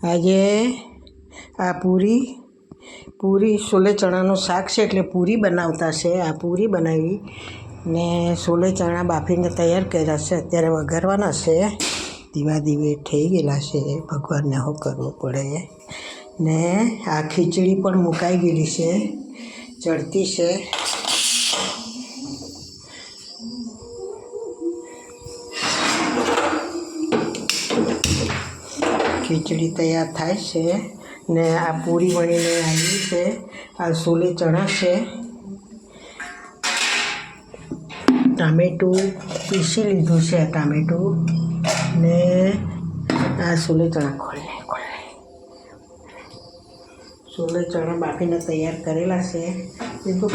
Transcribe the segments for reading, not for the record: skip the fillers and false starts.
આજે આ પૂરી છોલે ચણાનું શાક છે એટલે પૂરી બનાવતા છે. આ પૂરી બનાવી ને છોલે ચણા બાફીને તૈયાર કર્યા છે. અત્યારે વઘારવાના છે. ધીમા ધીમે થઈ ગયેલા છે. ભગવાનને શું કરવું પડે. ને આ ખીચડી પણ મુકાઈ ગયેલી છે, ચડતી છે. ખીચડી તૈયાર થાય છે ને આ પૂરી વણીને આવી છે. આ છોલે ચણા છે. ટામેટું પીસી લીધું છે. ટામેટું ને આ છોલે ચણા ખોલે છોલે ચણા બાફીને તૈયાર કરેલા છે. એ તો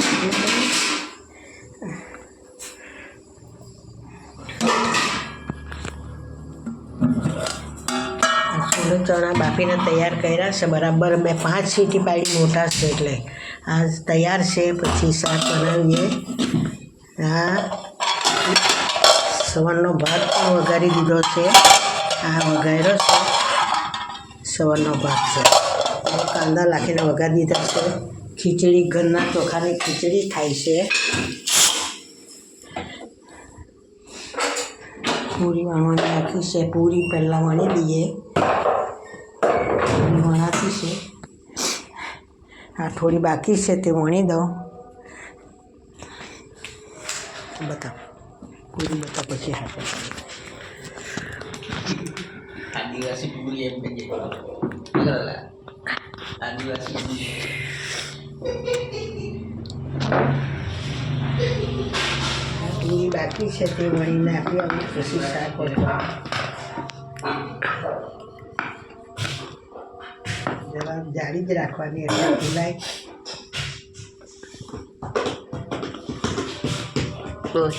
છોલે ચણા બાફીને તૈયાર કર્યા છે. બરાબર મેં 5 સીટી પાડી, મોટા છે એટલે આ તૈયાર છે. પછી શાક બનાવીએ. આ સવારનો ભાત પણ વઘારી દીધો છે. આ વઘાર્યો છે. સવારનો ભાત છે. કાંદા નાખીને વઘારી દીધા છે. ખીચડી, ઘરના ચોખાની ખીચડી થાય છે. પૂરી વણવાની બાકી છે. પૂરી પહેલાં વણી લઈએ. પૂરી વણાતી છે. આ થોડી બાકી છે તે વણી દઉં. બતાવ પૂરી બતાવ પછી હાથે આદિવાસી પૂરી એમ કે આદિવાસી પૂરી બાકી છે તે વણીને આપી અમે પછી શાક જરા જાડી જ રાખવાની એટલે ભૂલાય. બસ